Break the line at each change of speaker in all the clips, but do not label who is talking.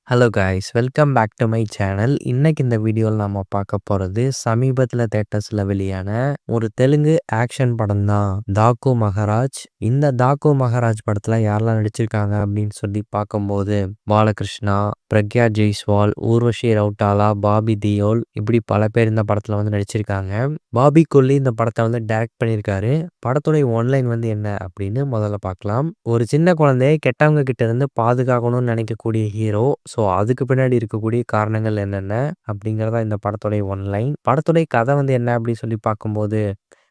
Hello guys, welcome back to my channel. இன்னைக்கு இந்த வீடியோவில் நம்ம பார்க்க போகிறது சமீபத்தில் தேட்டர்ஸில் வெளியான ஒரு தெலுங்கு ஆக்ஷன் படம் தான், தாக்கு மகாராஜ். இந்த தாக்கு மகாராஜ் படத்தில் யாரெல்லாம் நடிச்சிருக்காங்க அப்படின்னு சொல்லி பார்க்கும்போது பாலகிருஷ்ணா, பிரக்யா ஜெய்ஸ்வால், ஊர்வஷி ரவுட்டாலா, பாபி தியோல், இப்படி பல பேர் இந்த படத்தில் வந்து நடிச்சிருக்காங்க. பாபி கொல்லி இந்த படத்தை வந்து டைரக்ட் பண்ணியிருக்காரு. படத்துடைய ஒன்லைன் வந்து என்ன அப்படின்னு முதல்ல பார்க்கலாம். ஒரு சின்ன குழந்தையை கெட்டவங்க கிட்ட இருந்து பாதுகாக்கணும்னு நினைக்கக்கூடிய ஹீரோ. ஸோ அதுக்கு பின்னாடி இருக்கக்கூடிய காரணங்கள் என்னென்ன அப்படிங்கிறதா இந்த படத்துடைய ஒன்லைன். படத்துடைய கதை வந்து என்ன அப்படின்னு சொல்லி பார்க்கும்போது,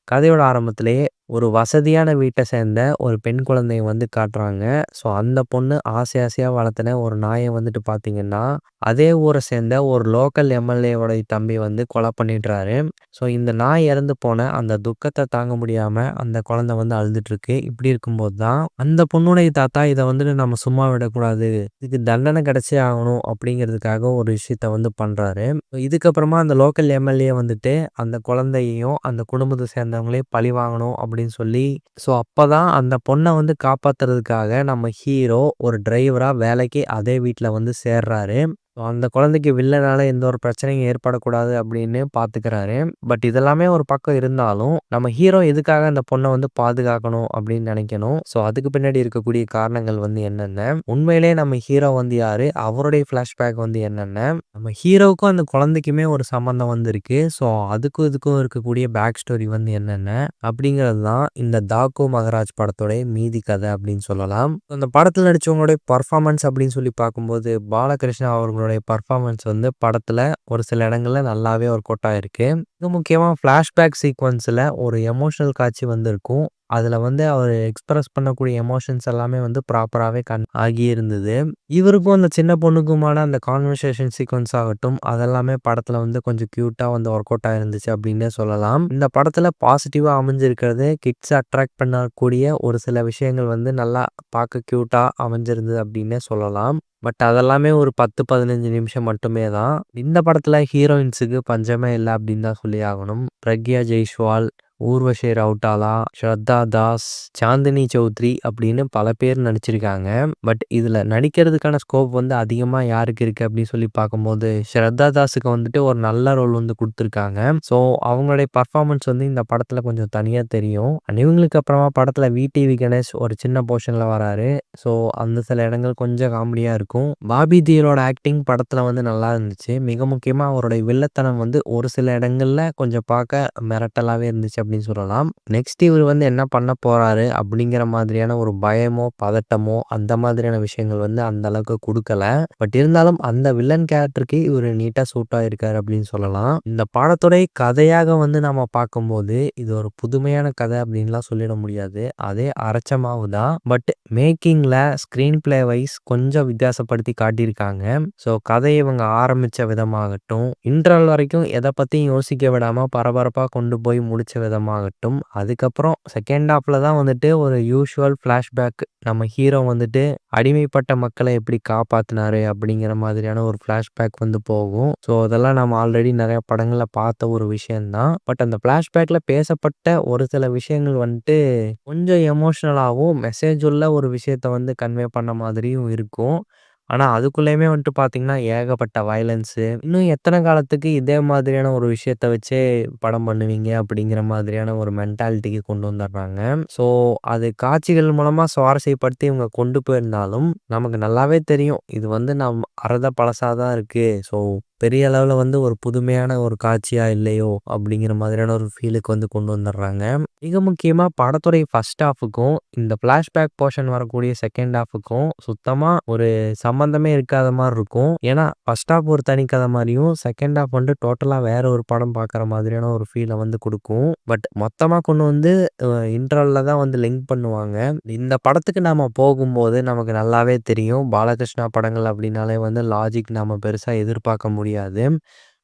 கதையோட ஆரம்பத்திலேயே ஒரு வசதியான வீட்டை சேர்ந்த ஒரு பெண் குழந்தைய வந்து காட்டுறாங்க. ஸோ அந்த பொண்ணு ஆசையா வளர்த்தின ஒரு நாயை வந்துட்டு பார்த்தீங்கன்னா, அதே ஊரை சேர்ந்த ஒரு லோக்கல் எம்எல்ஏவோட தம்பி வந்து கொலை பண்ணிடுறாரு. ஸோ இந்த நாய் இறந்து போன அந்த துக்கத்தை தாங்க முடியாம அந்த குழந்தை வந்து அழுதுட்டு இருக்கு. இப்படி இருக்கும்போது தான் அந்த பொண்ணுடைய தாத்தா இதை வந்துட்டு நம்ம சும்மா விடக்கூடாது, இதுக்கு தண்டனை கிடைச்சே ஆகணும் அப்படிங்கிறதுக்காக ஒரு விஷயத்த வந்து பண்றாரு. இதுக்கப்புறமா அந்த லோக்கல் எம்எல்ஏ வந்துட்டு அந்த குழந்தையையும் அந்த குடும்பத்தை சேர்ந்தவங்களே பழி வாங்கணும் அப்படின்னு சொல்லி, ஸோ அப்பதான் அந்த பொண்ணை வந்து காப்பாத்துறதுக்காக நம்ம ஹீரோ ஒரு டிரைவரா வேலைக்கு அதே வீட்டில் வந்து சேர்றாரு. அந்த குழந்தைக்கு வில்லனால எந்த ஒரு பிரச்சனையும் ஏற்படக்கூடாது அப்படின்னு பார்த்துக்கிறாரு. பட் இதெல்லாமே ஒரு பக்கம் இருந்தாலும் நம்ம ஹீரோ எதுக்காக அந்த பொண்ணை வந்து பாதுகாக்கணும் அப்படின்னு நினைக்கணும். ஸோ அதுக்கு பின்னாடி இருக்கக்கூடிய காரணங்கள் வந்து என்னென்ன, உண்மையிலேயே நம்ம ஹீரோ வந்து யாரு, அவருடைய ஃப்ளாஷ்பேக் வந்து என்னென்ன, நம்ம ஹீரோவுக்கும் அந்த குழந்தைக்குமே ஒரு சம்மந்தம் வந்து இருக்கு. ஸோ அதுக்கும் இதுக்கும் இருக்கக்கூடிய பேக் ஸ்டோரி வந்து என்னென்ன அப்படிங்கிறது தான் இந்த தாக்கு மகாராஜ் படத்தோடைய மீதி கதை அப்படின்னு சொல்லலாம். அந்த படத்தில் நடிச்சவங்களுடைய பர்ஃபார்மன்ஸ் அப்படின்னு சொல்லி பார்க்கும்போது பாலகிருஷ்ணா அவர்களுடைய பர்ஃபார்மன்ஸ் வந்து படத்துல ஒரு சில இடங்கள்ல நல்லாவே ஒர்க் அவுட் ஆயிருக்கு. இது முக்கியமா ஃப்ளாஷ்பேக் சீக்வன்ஸ்ல ஒரு எமோஷனல் காட்சி வந்து இருக்கும். அதுல வந்து அவர் எக்ஸ்பிரஸ் பண்ணக்கூடிய எமோஷன்ஸ் எல்லாமே வந்து ப்ராப்பராகவே ஆகி இருந்தது. இவருக்கும் அந்த சின்ன பொண்ணுக்குமான அந்த கான்வர்சேஷன் சீக்வன்ஸ் ஆகட்டும், அதெல்லாமே படத்துல வந்து கொஞ்சம் கியூட்டா வந்து ஒர்க் அவுட் ஆயிருந்துச்சு அப்படின்னே சொல்லலாம். இந்த படத்துல பாசிட்டிவா அமைஞ்சிருக்கிறது, கிட்ஸ் அட்ராக்ட் பண்ணக்கூடிய ஒரு சில விஷயங்கள் வந்து நல்லா பார்க்க கியூட்டா அமைஞ்சிருந்தது அப்படின்னே சொல்லலாம். பட் அதெல்லாமே ஒரு 10, 15 நிமிஷம் மட்டுமே தான். இந்த படத்துல ஹீரோயின்ஸுக்கு பஞ்சமே இல்ல அப்படின்னு தான் சொல்லி ஆகணும். பிரக்யா ஜெய்ஸ்வால், ஊர்வஷி ரவுட்டாலா, ஸ்ரத்தா தாஸ், சாந்தினி சௌத்ரி அப்படின்னு பல பேர் நடிச்சிருக்காங்க. பட் இதுல நடிக்கிறதுக்கான ஸ்கோப் வந்து அதிகமா யாருக்கு இருக்கு அப்படின்னு சொல்லி பார்க்கும்போது ஸ்ரத்தா தாஸுக்கு வந்துட்டு ஒரு நல்ல ரோல் வந்து கொடுத்துருக்காங்க. ஸோ அவங்களுடைய பர்ஃபார்மன்ஸ் வந்து இந்த படத்துல கொஞ்சம் தனியா தெரியும். And இவங்களுக்கு அப்புறமா படத்துல விடிவி கணேஷ் ஒரு சின்ன போர்ஷன்ல வராரு. ஸோ அந்த சில இடங்கள் கொஞ்சம் காமெடியா இருக்கும். பாபி தியோலோட ஆக்டிங் படத்துல வந்து நல்லா இருந்துச்சு. மிக முக்கியமா அவருடைய வில்லத்தனம் வந்து ஒரு சில இடங்கள்ல கொஞ்சம் பார்க்க மிரட்டலாவே இருந்துச்சு அப்படின்னு சொல்லலாம். நெக்ஸ்ட் இவர் வந்து என்ன பண்ண போறாரு அப்படிங்கிற மாதிரியான ஒரு பயமோ பதட்டமோ அந்த மாதிரியான விஷயங்கள் வந்து அந்த அளவுக்கு கொடுக்கல. பட் இருந்தாலும் அந்த வில்லன் கேரக்டருக்கு இவர் நீட்டா சூட் ஆயிருக்காரு அப்படின்னு சொல்லலாம். இந்த படத்துடைய கதையாக வந்து நம்ம பார்க்கும்போது இது ஒரு புதுமையான கதை அப்படின்லாம் சொல்லிட முடியாது. அதே அரைச்ச மாவு தான். பட் மேக்கிங்ல ஸ்கிரீன் பிளே வைஸ் கொஞ்சம் வித்தியாசப்படுத்தி காட்டியிருக்காங்க. ஸோ கதையை இவங்க ஆரம்பிச்ச விதமாகட்டும், இன்டர்வல் வரைக்கும் எதை பத்தியும் யோசிக்க விடாம பரபரப்பா கொண்டு போய் முடிச்ச விதமாகட்டும், அதுக்கப்புறம் செகண்ட் ஹாஃப்ல தான் வந்துட்டு ஒரு யூசுவல் ஃபிளாஷ்பேக், நம்ம ஹீரோ வந்துட்டு அடிமைப்பட்ட மக்களை எப்படி காப்பாத்தினாரு அப்படிங்கிற மாதிரியான ஒரு ஃபிளாஷ்பேக் வந்து போகும். ஸோ அதெல்லாம் நம்ம ஆல்ரெடி நிறைய படங்கள்ல பார்த்த ஒரு விஷயம்தான். பட் அந்த ஃபிளாஷ்பேக்ல பேசப்பட்ட ஒரு சில விஷயங்கள் வந்துட்டு கொஞ்சம் எமோஷனலாகவும் மெசேஜ் உள்ள ஒரு விஷயத்த வந்து கன்வே பண்ண மாதிரியும் இருக்கும். ஆனா அதுக்குள்ளயுமே வந்துட்டு பார்த்தீங்கன்னா ஏகப்பட்ட வயலன்ஸு, இன்னும் எத்தனை காலத்துக்கு இதே மாதிரியான ஒரு விஷயத்த வச்சே படம் பண்ணுவீங்க அப்படிங்கிற மாதிரியான ஒரு மென்டாலிட்டிக்கு கொண்டு வந்துடுறாங்க. ஸோ அது காட்சிகள் மூலமா சுவாரஸ்யப்படுத்தி இவங்க கொண்டு போயிருந்தாலும் நமக்கு நல்லாவே தெரியும் இது வந்து அறத பழசா தான் இருக்கு. ஸோ பெரிய அளவில் வந்து ஒரு புதுமையான ஒரு காட்சியா இல்லையோ அப்படிங்கிற மாதிரியான ஒரு ஃபீலுக்கு வந்து கொண்டு வந்துடுறாங்க. மிக முக்கியமா படத்துடைய ஃபர்ஸ்ட் ஹாஃபுக்கும் இந்த ஃபிளாஷ்பேக் போர்ஷன் வரக்கூடிய செகண்ட் ஹாஃபுக்கும் சுத்தமா ஒரு சம்பந்தமே இருக்காத மாதிரி இருக்கும். ஏன்னா ஃபர்ஸ்ட் ஹாஃப் ஒரு தனி கதை மாதிரியும் செகண்ட் ஹாஃப் வந்து டோட்டலா வேற ஒரு படம் பார்க்குற மாதிரியான ஒரு ஃபீலை வந்து கொடுக்கும். பட் மொத்தமா கொண்டு வந்து இன்டர்வல்ல தான் வந்து லிங்க் பண்ணுவாங்க. இந்த படத்துக்கு நாம போகும்போது நமக்கு நல்லாவே தெரியும் பாலகிருஷ்ணா படங்கள் அப்படின்னாலே வந்து லாஜிக் நாம பெருசா எதிர்பார்க்க முடியாது.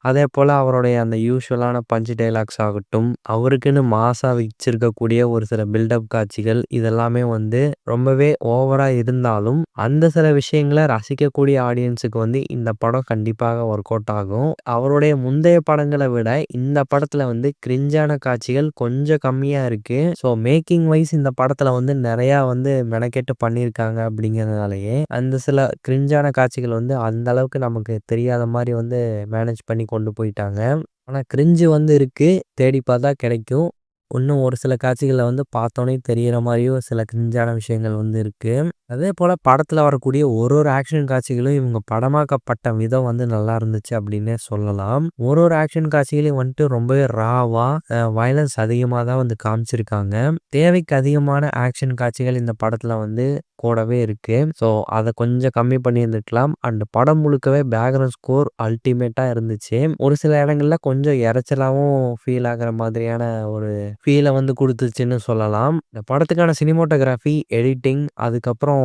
அதேபோல அவருடைய அந்த யூசுவலான பஞ்ச் டயலாக்ஸ் ஆகட்டும், அவருக்குன்னு மாஸா வச்சிருக்கக்கூடிய ஒரு சில பில்டப் காட்சிகள் இதெல்லாமே வந்து ரொம்பவே ஓவரா இருந்தாலும், அந்த சில விஷயங்கள ரசிக்கக்கூடிய ஆடியன்ஸுக்கு வந்து இந்த படம் கண்டிப்பாக ஒர்க் அவுட் ஆகும். அவருடைய முந்தைய படங்கள விட இந்த படத்துல வந்து கிரிஞ்சான காட்சிகள் கொஞ்சம் கம்மியா இருக்கு. ஸோ மேக்கிங் வைஸ் இந்த படத்துல வந்து நெறையா வந்து மெனக்கெட்டு பண்ணியிருக்காங்க அப்படிங்கிறதுனாலயே, அந்த சில கிரிஞ்சான காட்சிகள் வந்து அந்த அளவுக்கு நமக்கு தெரியாத மாரி வந்து மேனேஜ் பண்ணி கொண்டு போயிட்டாங்க. ஆனா கிரிஞ்சு வந்து இருக்கு. தேடி பார்த்தா கிடைக்கும். இன்னும் ஒரு சில காட்சிகள வந்து பார்த்தோனே தெரியிற மாரியும் சில கிரிஞ்சான விஷயங்கள் வந்து இருக்கு. அதேபோல படத்துல வரக்கூடிய ஒரு ஆக்ஷன் காட்சிகளும் இவங்க படமாக்கப்பட்ட விதம் வந்து நல்லா இருந்துச்சு அப்படின்னே சொல்லலாம். ஒரு ஆக்ஷன் காட்சிகளையும் வந்துட்டு ரொம்பவே ராவா வயலன்ஸ் அதிகமா தான் வந்து காமிச்சிருக்காங்க. தேவைக்கு அதிகமான ஆக்ஷன் காட்சிகள் இந்த படத்துல வந்து கூடவே இருக்கு. ஸோ அத கொஞ்சம் கம்மி பண்ணியிருந்துருக்கலாம். அண்ட் படம் முழுக்கவே பேக்ரவுண்ட் ஸ்கோர் அல்டிமேட்டா இருந்துச்சு. ஒரு சில இடங்கள்ல கொஞ்சம் இரைச்சலாவும் ஃபீல் ஆகுற மாதிரியான ஒரு ஃபீல வந்து குடுத்துச்சுன்னு சொல்லலாம். இந்த படத்துக்கான சினிமாட்டோகிராஃபி, எடிட்டிங் அதுக்கப்புறம்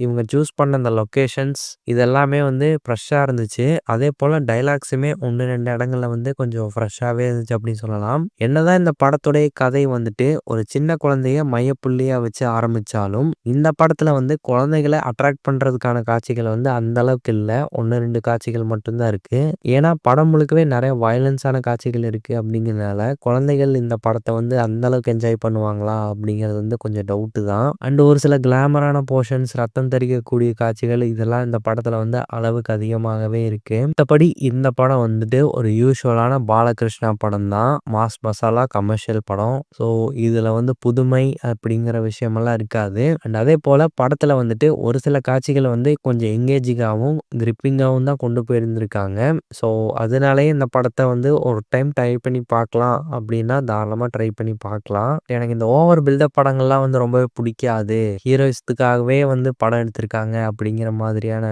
இவங்க சூஸ் பண்ண அந்த லொகேஷன்ஸ் இதெல்லாமே வந்து ஃப்ரெஷ்ஷா இருந்துச்சு. அதேபோல டயலாக்ஸுமே 1, 2 இடங்கள்ல வந்து கொஞ்சம் ஃப்ரெஷ்ஷாவே இருந்துச்சு அப்படின்னு சொல்லலாம். என்னதான் இந்த படத்துடைய கதை வந்துட்டு ஒரு சின்ன குழந்தைய மையப்புள்ளியா வச்சு ஆரம்பிச்சாலும், இந்த படத்துல வந்து குழந்தைகள அட்ராக்ட் பண்றதுக்கான காட்சிகள் வந்து அந்த அளவுக்கு இல்ல. 1, 2 காட்சிகள் மட்டும் தான் இருக்கு. ஏன்னா படம் முழுக்கவே நெறைய வயலன்ஸான காட்சிகள் இருக்கு அப்படிங்கிறதுனால, குழந்தைகள் இந்த படத்த வந்து அந்த அளவுக்கு என்ஜாய் பண்ணுவாங்களா? அப்படிங்கிறது வந்து கொஞ்சம் டவுட்டு தான். அண்ட் ஒரு சில கிளாமரான போர்ஷன்ஸ், ரத்தம் தெறிக்கக்கூடிய காட்சிகள் இதெல்லாம் இந்த படத்துல வந்து அளவுக்கு அதிகமாகவே இருக்கு. மத்தபடி இந்த படம் வந்துட்டு ஒரு யூசுவலான பாலகிருஷ்ணா படம் தான். மாஸ் மசாலா கமர்ஷியல் படம். ஸோ இதுல வந்து புதுமை அப்படிங்கிற விஷயமெல்லாம் இருக்காது. அண்ட் அதேபோல படத்துல வந்துட்டு ஒரு சில காட்சிகள் வந்து கொஞ்சம் எங்கேஜிங்காவும், கிரிப்பிங்காவும் தான் கொண்டு போயிருந்திருக்காங்க. ஸோ அதனாலேயே இந்த படத்த வந்து ஒரு டைம் ட்ரை பண்ணி பார்க்கலாம் அப்படின்னா, தாராளமா ட்ரை பண்ணி பார்க்கலாம். எனக்கு இந்த ஓவர் பில்டப் படங்கள்லாம் வந்து ரொம்பவே புடிக்காது. ஹீரோயிசத்துக்காகவே வந்து படம் எடுத்திருக்காங்க அப்படிங்கிற மாதிரியான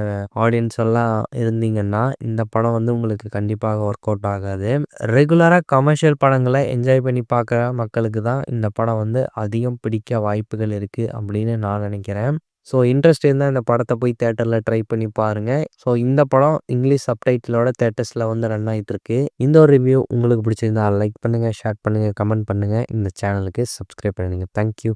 ஆடியன்ஸ் எல்லாம் இருந்தீங்கன்னா, இந்த படம் வந்து உங்களுக்கு கண்டிப்பாக ஒர்க் அவுட் ஆகாது. ரெகுலரா கமர்ஷியல் படங்கள என்ஜாய் பண்ணி பார்க்குற மக்களுக்கு தான் இந்த படம் வந்து அதிகம் பிடிக்க வாய்ப்புகள் இருக்கு அப்படின்னு நான் நினைக்கிறேன். ஸோ இன்ட்ரெஸ்ட் இருந்தா இந்த படத்த போய் தியேட்டர்ல ட்ரை பண்ணி பாருங்க. ஸோ இந்த படம் இங்கிலீஷ் சப்டைட்டிலோட தியேட்டர்ஸ்ல வந்து ரன் ஆயிட்டுருக்கு. இந்த ஒரு ரிவ்யூ உங்களுக்கு பிடிச்சிருந்தா லைக் பண்ணுங்க, ஷேர் பண்ணுங்க, கமெண்ட் பண்ணுங்க. இந்த சேனலுக்கு சப்ஸ்கிரைப் பண்ணுங்க. Thank you.